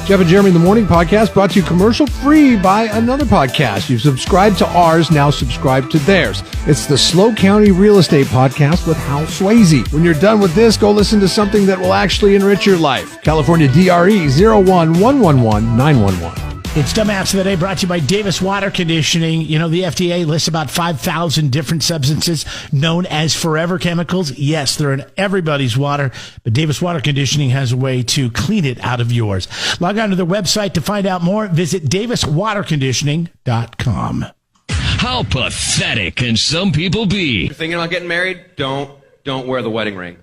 Jeff and Jeremy in the Morning podcast brought to you commercial-free by another podcast. You've subscribed to ours, now subscribe to theirs. It's the Slow County Real Estate Podcast with Hal Swayze. When you're done with this, go listen to something that will actually enrich your life. California DRE 011111911. It's Dumbass of the Day brought to you by Davis Water Conditioning. You know, the FDA lists about 5,000 different substances known as forever chemicals. Yes, they're in everybody's water, but Davis Water Conditioning has a way to clean it out of yours. Log on to their website to find out more. Visit daviswaterconditioning.com. How pathetic can some people be? You're thinking about getting married? Don't wear the wedding ring.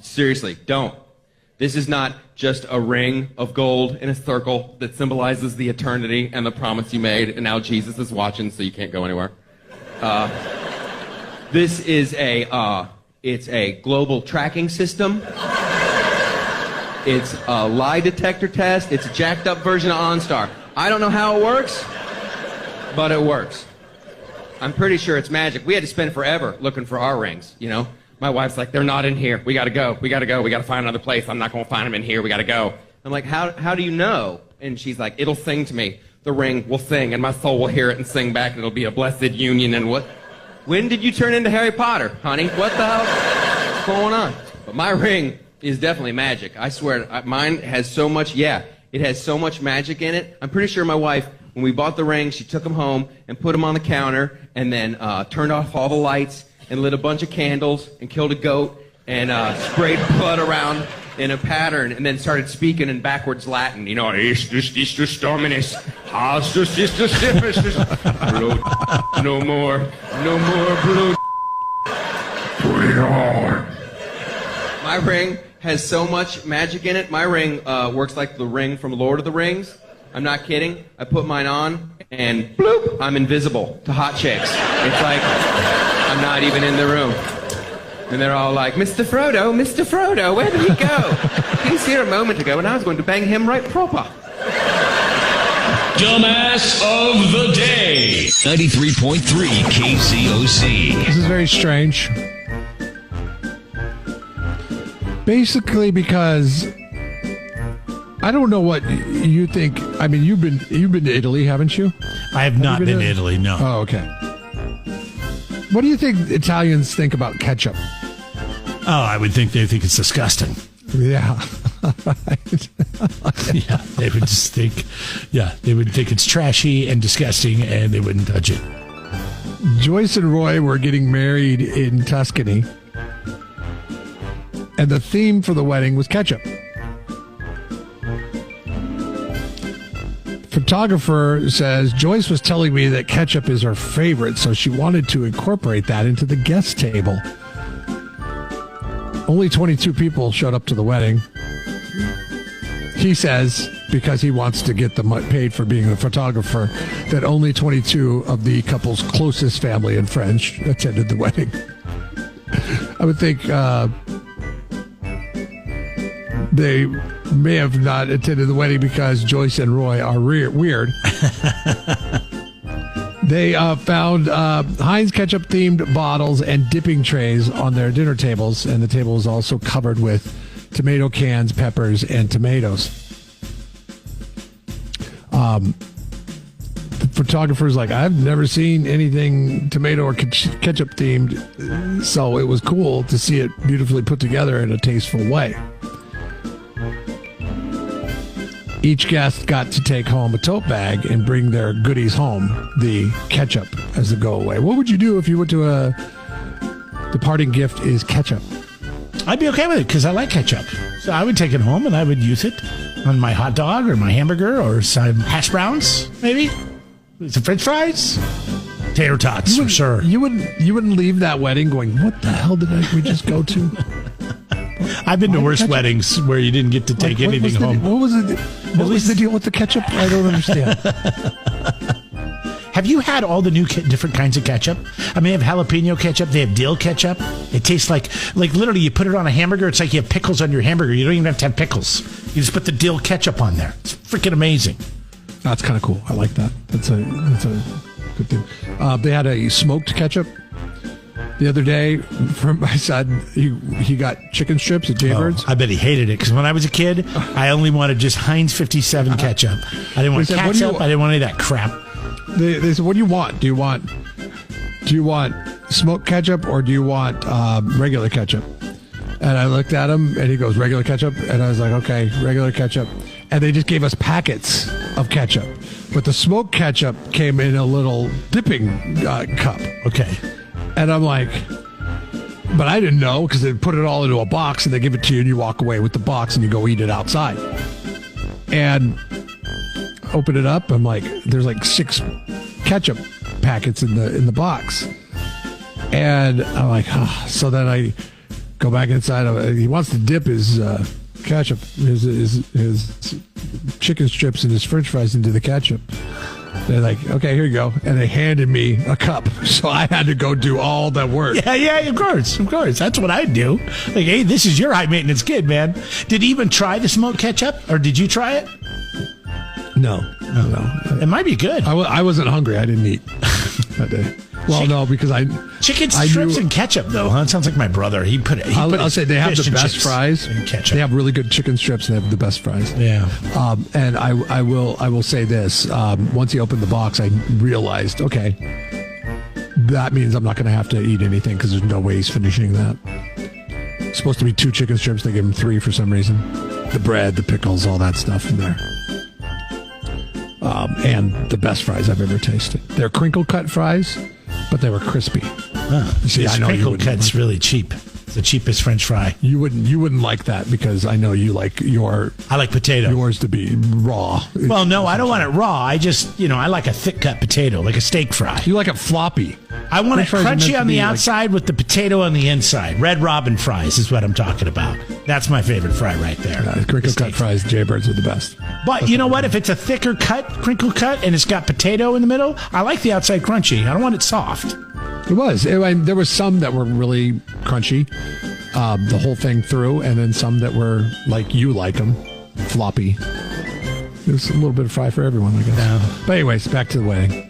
Seriously, don't. This is not just a ring of gold in a circle that symbolizes the eternity and the promise you made, and now Jesus is watching, so you can't go anywhere. This is it's a global tracking system. It's a lie detector test. It's a jacked up version of OnStar. I don't know how it works, but it works. I'm pretty sure it's magic. We had to spend forever looking for our rings, you know? My wife's like, they're not in here. We gotta go. We gotta find another place. I'm not gonna find them in here. We gotta go. I'm like, how do you know? And she's like, it'll sing to me. The ring will sing, and my soul will hear it and sing back, and it'll be a blessed union. And what? When did you turn into Harry Potter, honey? What the hell is going on? But my ring is definitely magic. I swear, mine has so much, it has so much magic in it. I'm pretty sure my wife, when we bought the ring, she took them home and put them on the counter, and then turned off all the lights, and lit a bunch of candles, and killed a goat, and sprayed blood around in a pattern, and then started speaking in backwards Latin. You know, Istus Dominus, Hastus Istus blood, no more blood. Put it on. My ring has so much magic in it. My ring works like the ring from Lord of the Rings. I'm not kidding. I put mine on, and bloop, I'm invisible to hot chicks. It's like I'm not even in the room. And they're all like, Mr. Frodo, where did he go? He was here a moment ago, and I was going to bang him right proper. Dumbass of the Day. 93.3 KCOC. This is very strange. Basically because I don't know what you think. I mean, you've been to Italy, haven't you? I have not been to Italy, no. Oh, okay. What do you think Italians think about ketchup? Oh, I would think they think it's disgusting. Yeah. Yeah, they would just think, they would think it's trashy and disgusting, and they wouldn't touch it. Joyce and Roy were getting married in Tuscany, and the theme for the wedding was ketchup. Photographer says Joyce was telling me that ketchup is her favorite, so she wanted to incorporate that into the guest table. Only 22 people showed up to the wedding. He says, because he wants to get paid for being a photographer, that only 22 of the couple's closest family and friends attended the wedding. I would think they may have not attended the wedding because Joyce and Roy are weird. They found Heinz ketchup-themed bottles and dipping trays on their dinner tables, and the table was also covered with tomato cans, peppers, and tomatoes. The photographer's like, I've never seen anything tomato or ketchup-themed, so it was cool to see it beautifully put together in a tasteful way. Each guest got to take home a tote bag and bring their goodies home, the ketchup as the go-away. What would you do if you went to the parting gift is ketchup? I'd be okay with it because I like ketchup. So I would take it home and I would use it on my hot dog or my hamburger or some hash browns, maybe. Some French fries. Tater tots, for sure. You wouldn't leave that wedding going, what the hell did we just go to? I've been to worse weddings where you didn't get to take anything home. What was the deal with the ketchup? I don't understand. Have you had all the new different kinds of ketchup? I mean, they have jalapeno ketchup. They have dill ketchup. It tastes like literally you put it on a hamburger. It's like you have pickles on your hamburger. You don't even have to have pickles. You just put the dill ketchup on there. It's freaking amazing. That's kind of cool. I like that. That's a good thing. They had a smoked ketchup. the other day from my son. He got chicken strips at Jaybirds. I bet he hated it because when I was a kid, I only wanted just Heinz 57 ketchup. I didn't want They said, "What do you ketchup. I didn't want any of that crap. They said, "What do you want? Do you want smoked ketchup or do you want regular ketchup?" And I looked at him, and he goes, "Regular ketchup." And I was like, "Okay, regular ketchup." And they just gave us packets of ketchup, but the smoked ketchup came in a little dipping cup. Okay. And I'm like, but I didn't know because they put it all into a box and they give it to you, and you walk away with the box and you go eat it outside. And open it up, I'm like, there's like 6 ketchup packets in the box, and I'm like, so then I go back inside. He wants to dip his ketchup, his chicken strips and his French fries into the ketchup. They're like, okay, here you go, and they handed me a cup, so I had to go do all that work. Yeah, of course. That's what I'd do. Like, hey, this is your high maintenance kid, man. Did he even try the smoked ketchup, or did you try it? No. It might be good. I wasn't hungry. I didn't eat that day. Well, no, because chicken strips and ketchup, though, huh? It sounds like my brother. I'll say they have the best fries. And ketchup. They have really good chicken strips, and they have the best fries. Yeah. And I will say this: once he opened the box, I realized, okay, that means I'm not going to have to eat anything because there's no way he's finishing that. It's supposed to be 2 chicken strips. They gave him 3 for some reason. The bread, the pickles, all that stuff in there. And the best fries I've ever tasted. They're crinkle cut fries, but they were crispy. You see, I know crinkle cut's really cheap. It's the cheapest French fry. You wouldn't like that because I know you like I like potato. yours to be raw. Well, no, I don't want it raw. I just, I like a thick cut potato, like a steak fry. You like it floppy. I want French it fries are meant crunchy to on be the like- outside with the potato on the inside. Red Robin fries is what I'm talking about. That's my favorite fry right there. Crinkle cut fries, Jaybirds are the best. But you know what? If it's a thicker crinkle cut, and it's got potato in the middle, I like the outside crunchy. I don't want it soft. It was. There was some that were really crunchy, the whole thing through, and then some that were like you like them, floppy. There's a little bit of fry for everyone, I guess. Yeah. But anyways, back to the wedding.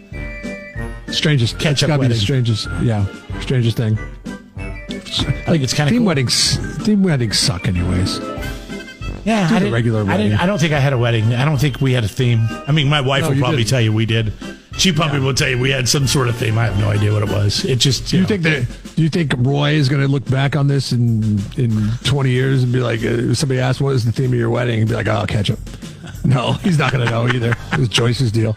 Strangest Ketchup gotta wedding. Be the strangest thing. I think it's kind of Theme cool. weddings suck, anyways. Yeah, Do I the didn't, regular wedding. I don't think I had a wedding. I don't think we had a theme. I mean, my wife No, will you probably didn't. tell you we did. She probably will tell you we had some sort of theme. I have no idea what it was. It just. Do you think Roy is going to look back on this in 20 years and be like, somebody asked what is the theme of your wedding, and be like, oh, ketchup. No, he's not going to know either. It was Joyce's deal.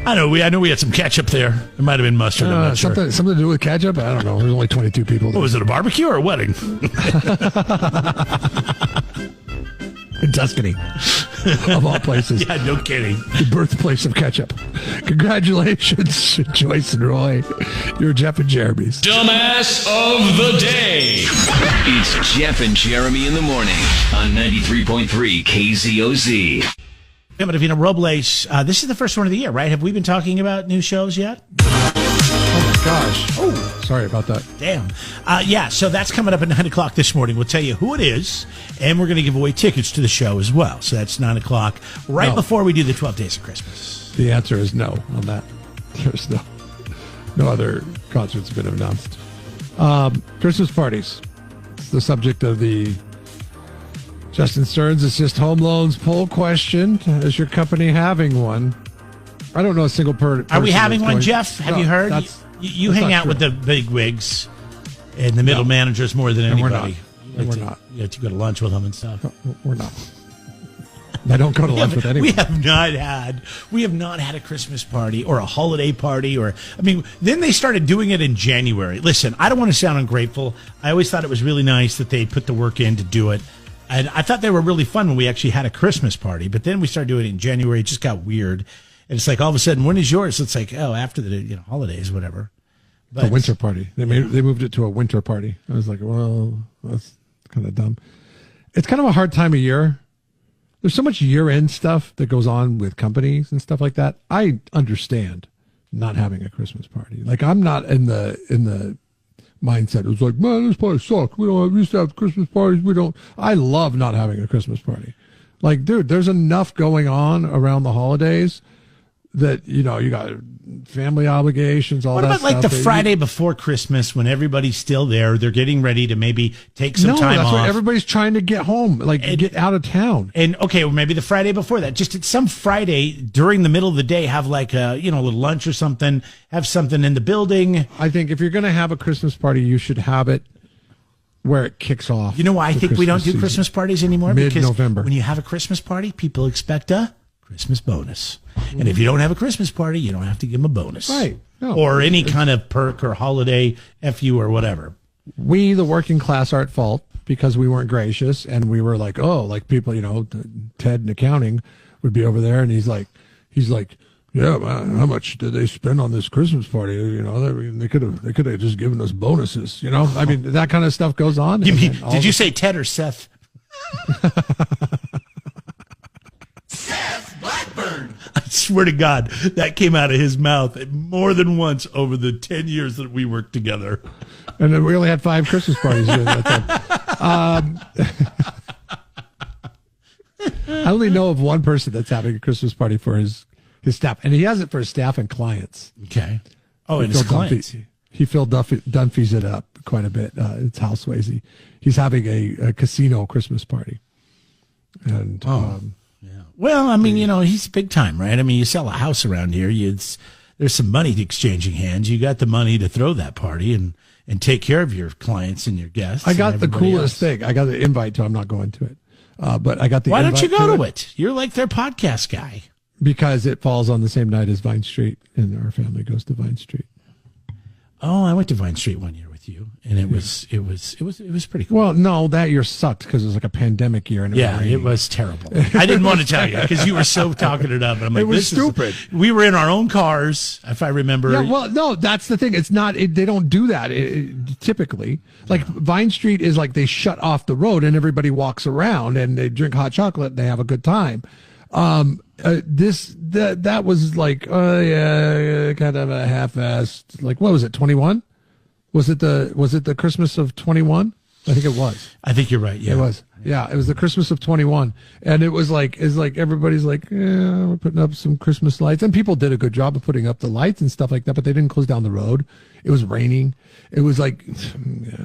I know we had some ketchup there. It might have been mustard. I'm not sure. Something to do with ketchup? I don't know. There's only 22 people. What was it, a barbecue or a wedding? In Tuscany, of all places. Yeah, no kidding. The birthplace of ketchup. Congratulations, Joyce and Roy. You're Jeff and Jeremy's. Dumbass of the day. It's Jeff and Jeremy in the morning on 93.3 KZOZ. Yeah, but Robles, this is the first one of the year, right? Have we been talking about new shows yet? Oh, my gosh. Oh, sorry about that. Damn. Yeah, so that's coming up at 9 o'clock this morning. We'll tell you who it is, and we're going to give away tickets to the show as well. So that's 9 o'clock, right No. before we do the 12 Days of Christmas. The answer is no on that. There's no other concerts have been announced. Christmas parties. It's the subject of the Justin Stearns Assist Home Loans poll question. Is your company having one? I don't know a single person. Are we having that's one, going- Jeff? Have No, you heard? that's- You that's hang not out with true. the big wigs and the middle No. managers more than And we're anybody. not. And we're not. You have to go to lunch with them and stuff. We're not. I don't go to lunch with anyone. We have not had a Christmas party or a holiday party then they started doing it in January. Listen, I don't want to sound ungrateful. I always thought it was really nice that they put the work in to do it. And I thought they were really fun when we actually had a Christmas party, but then we started doing it in January. It just got weird. And it's like all of a sudden, when is yours? It's like, oh, after the holidays, whatever. But A winter party. They moved it to a winter party. I was like, well, that's kind of dumb. It's kind of a hard time of year. There's so much year-end stuff that goes on with companies and stuff like that. I understand not having a Christmas party. Like, I'm not in the mindset. It was like, man, this party sucks. We used to have Christmas parties. We don't. I love not having a Christmas party. Like, dude, there's enough going on around the holidays that, you got family obligations, all What that about stuff. like the Friday before Christmas when everybody's still there? They're getting ready to maybe take some time that's off. what everybody's trying to get home, get out of town. And okay, well, maybe the Friday before that, just at some Friday during the middle of the day, have like a little lunch or something. Have something in the building. I think if you're going to have a Christmas party, you should have it where it kicks off. You know why I think we don't do Christmas parties anymore? Mid-November. Because when you have a Christmas party, people expect a Christmas bonus. And if you don't have a Christmas party, you don't have to give them a bonus. Right. No. Or any kind of perk or holiday FU or whatever. We, the working class, are at fault because we weren't gracious, and we were like, people, Ted in accounting would be over there, and he's like, yeah, man, how much did they spend on this Christmas party? They could have just given us bonuses. I mean, that kind of stuff goes on. Did you say Ted or Seth? Seth Blackburn. I swear to God, that came out of his mouth more than once over the 10 years that we worked together. And then we only had 5 Christmas parties during that time. I only know of one person that's having a Christmas party for his staff, and he has it for his staff and clients. Okay. Oh, and his clients. Phil Dunphy's it up quite a bit. It's House Swayze. He's having a casino Christmas party. And well, I mean, he's big time, right? I mean, you sell a house around here. There's some money exchanging hands. You got the money to throw that party and take care of your clients and your guests. I got the coolest thing. I got the invite to. I'm not going to it, but I got the. Why don't you go to it? You're like their podcast guy. Because it falls on the same night as Vine Street, and our family goes to Vine Street. Oh, I went to Vine Street one year with you, and it was pretty cool. Well, no, that year sucked because it was like a pandemic year, and it was terrible. I didn't want to tell you because you were so talking it up. And I'm like, it was stupid. We were in our own cars, if I remember. Yeah, well, no, that's the thing. It's not. They don't do that typically. Like Vine Street is like they shut off the road and everybody walks around and they drink hot chocolate and they have a good time. That was like, kind of a half-assed, like, what was it, 21? Was it the Christmas of 21? I think it was. I think you're right. Yeah, it was. Yeah, it was the Christmas of 21, and it's like everybody's like, yeah, we're putting up some Christmas lights, and people did a good job of putting up the lights and stuff like that, but they didn't close down the road. It was raining. It was like, yeah,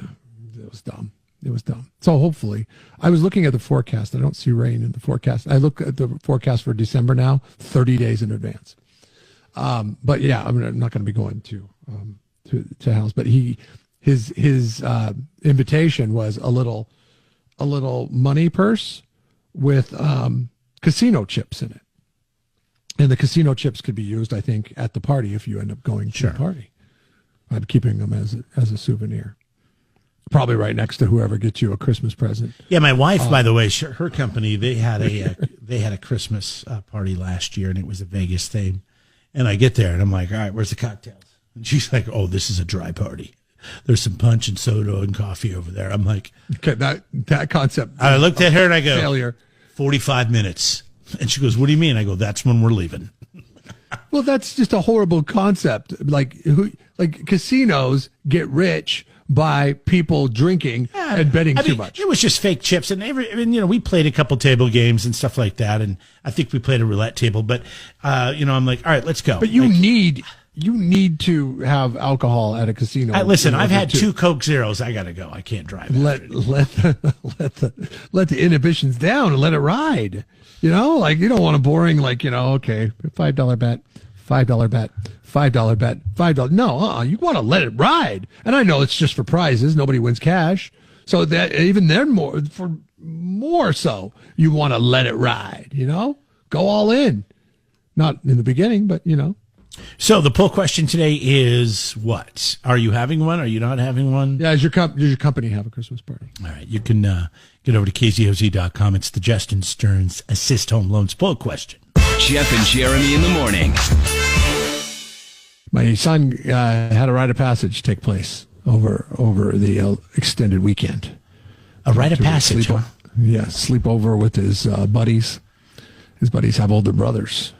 it was dumb. It was dumb. So hopefully, I was looking at the forecast. I don't see rain in the forecast. I look at the forecast for December now, 30 days in advance. But yeah, I'm not going to be going to house. But his invitation was a little money purse with casino chips in it, and the casino chips could be used, I think, at the party if you end up going to the party. I'm keeping them as a souvenir. Probably right next to whoever gets you a Christmas present. Yeah, my wife, by the way, her company, they had a Christmas party last year, and it was a Vegas theme. And I get there, and I'm like, all right, where's the cocktails? And she's like, oh, this is a dry party. There's some punch and soda and coffee over there. I'm like, okay, that concept. I looked at her and I go, failure. 45 minutes. And she goes, what do you mean? I go, that's when we're leaving. Well, that's just a horrible concept. Like casinos get rich by people drinking and betting too much. It was just fake chips, and we played a couple table games and stuff like that, and I think we played a roulette table. But I'm like, all right, let's go. But you need to have alcohol at a casino. Listen, I've had 2 Coke Zeros. I gotta go. I can't drive. Let the inhibitions down and let it ride. You don't want a boring okay, $5 bet, $5 bet. $5 bet, $5. No, you want to let it ride. And I know it's just for prizes. Nobody wins cash. So that even then more so, you want to let it ride, Go all in. Not in the beginning, but So the poll question today is what? Are you having one? Are you not having one? Yeah, does your company have a Christmas party? All right, you can get over to kzoz.com. It's the Justin Stearns Assist Home Loans poll question. Jeff and Jeremy in the morning. My son had a rite of passage take place over the extended weekend. A rite of passage, huh? Yeah, sleepover with his buddies. His buddies have older brothers.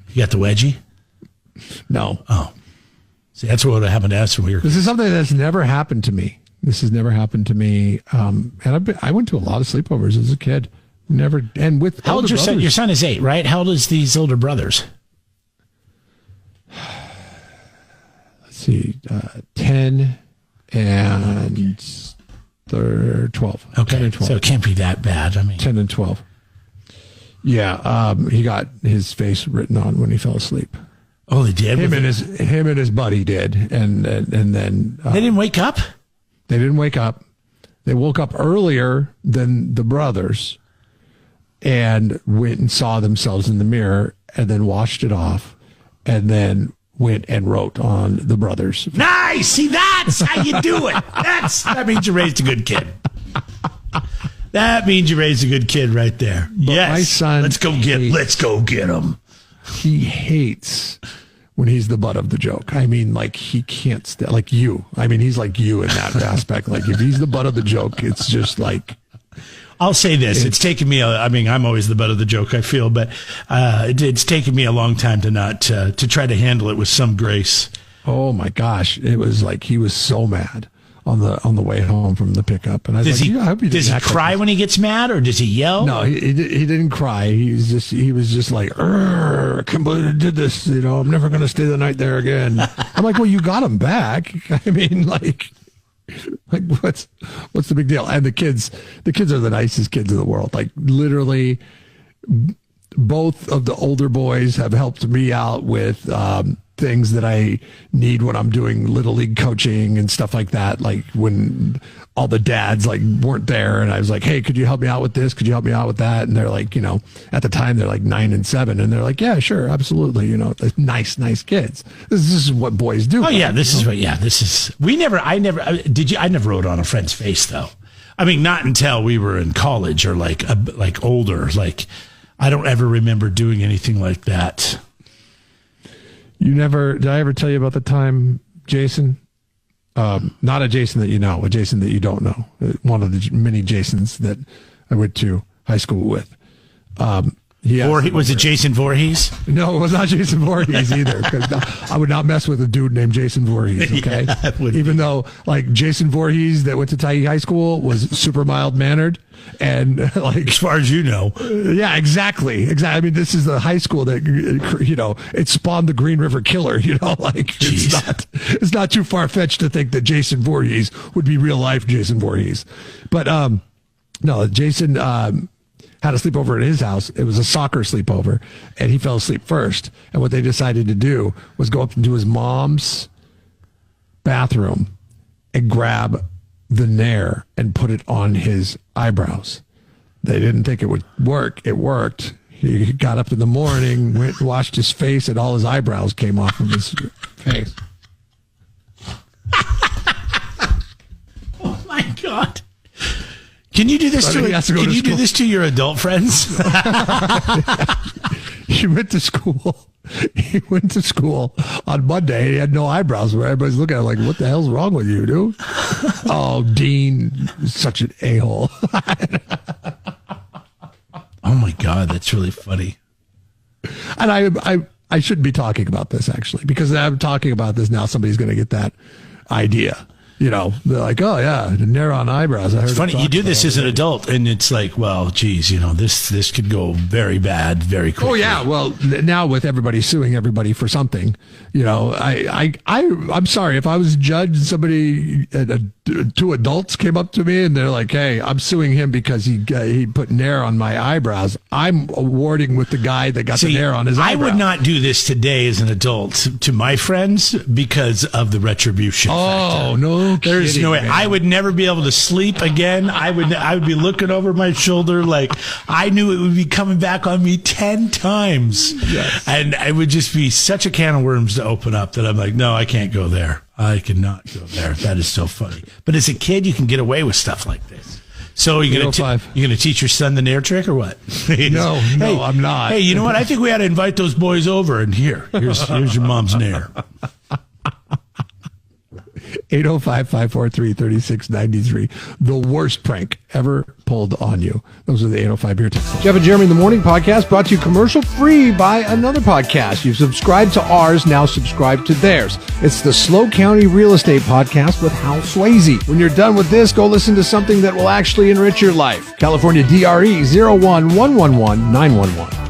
You got the wedgie? No. Oh. See, that's what would happen to us when we were... This is something that's never happened to me. And I went to a lot of sleepovers as a kid. Never, and with how old is your son? Your son is 8, right? How old is these older brothers? see, 10 and 12. Okay, 10 and 12. so it can't be that bad. I mean, 10 and 12. Yeah, he got his face written on when he fell asleep. oh, they did. Him and his buddy did, and then They didn't wake up. they didn't wake up. They woke up earlier than the brothers, and went and saw themselves in the mirror, and then washed it off, and then went and wrote on the brothers. Nice. See, that's how you do it. That means you raised a good kid. That means you raised a good kid right there. Yes. my son let's go get him. He hates when he's the butt of the joke. I mean, like, he can't like you. I mean, he's like you in that aspect. Like, if he's the butt of the joke, it's just like. I'll say this. It's taken me, I'm always the butt of the joke, I feel, but it's taken me a long time to try to handle it with some grace. Oh my gosh. It was like, he was so mad on the way home from the pickup. And I was I hope does he cry when he gets mad, or does he yell? No, he didn't cry. He was just like, I can't believe I did this. I'm never going to stay the night there again. I'm like, well, you got him back. I mean, like what's the big deal? And the kids are the nicest kids in the world. Like, literally, both of the older boys have helped me out with things that I need when I'm doing little league coaching and stuff like that. Like, when all the dads weren't there, and I was like, hey, could you help me out with this? Could you help me out with that? And they're like, at the time they're like 9 and 7, and they're like, yeah, sure, absolutely. Nice kids. This is what boys do. Oh yeah, this is I never wrote on a friend's face though. I mean, not until we were in college or like older. Like, I don't ever remember doing anything like that. Did I ever tell you about the time, Jason? Not a Jason that you know, a Jason that you don't know. One of the many Jasons that I went to high school with. Was it Jason Voorhees? No, it was not Jason Voorhees either. Because I would not mess with a dude named Jason Voorhees. Okay, yeah, even though Jason Voorhees that went to Tyee High School was super mild mannered and as far as you know. Yeah, exactly. I mean, this is the high school that it spawned the Green River Killer. It's not too far fetched to think that Jason Voorhees would be real life Jason Voorhees, but no, Jason had a sleepover at his house. It was a soccer sleepover, and he fell asleep first. And what they decided to do was go up into his mom's bathroom and grab the Nair and put it on his eyebrows. They didn't think it would work. It worked. He got up in the morning, went and washed his face, and all his eyebrows came off of his face. Oh my God. Can you do this to your adult friends? He went to school on Monday. He had no eyebrows. Where everybody's looking at him like, what the hell's wrong with you, dude? Oh, Dean, such an a-hole. Oh my God, that's really funny. And I shouldn't be talking about this, actually, because I'm talking about this now. Somebody's going to get that idea. They're like, oh yeah, Nair on eyebrows. I heard. It's funny, you do this as an adult, and it's like, well, geez, this could go very bad very quickly. Oh yeah, well now with everybody suing everybody for something, I'm sorry if I was a judge and somebody, two adults came up to me and they're like, hey, I'm suing him because he put Nair on my eyebrows. I'm awarding with the guy that got the Nair on his eyebrows. I would not do this today as an adult to my friends because of the retribution factor. Oh no. There's no way. Man. I would never be able to sleep again. I would be looking over my shoulder like I knew it would be coming back on me 10 times. Yes. And it would just be such a can of worms to open up that I'm like, no, I can't go there. I cannot go there. That is so funny. But as a kid, you can get away with stuff like this. So you're going to teach your son the Nair trick or what? No, I'm not. Hey, you know what? I think we ought to invite those boys over and here's your mom's Nair. 805-543-3693. The worst prank ever pulled on you. Those are the 805 Beer Tips. Jeff and Jeremy in the Morning podcast brought to you commercial free by another podcast. You've subscribed to ours, now subscribe to theirs. It's the Slow County Real Estate Podcast with Hal Swayze. When you're done with this, go listen to something that will actually enrich your life. California DRE 01111 911.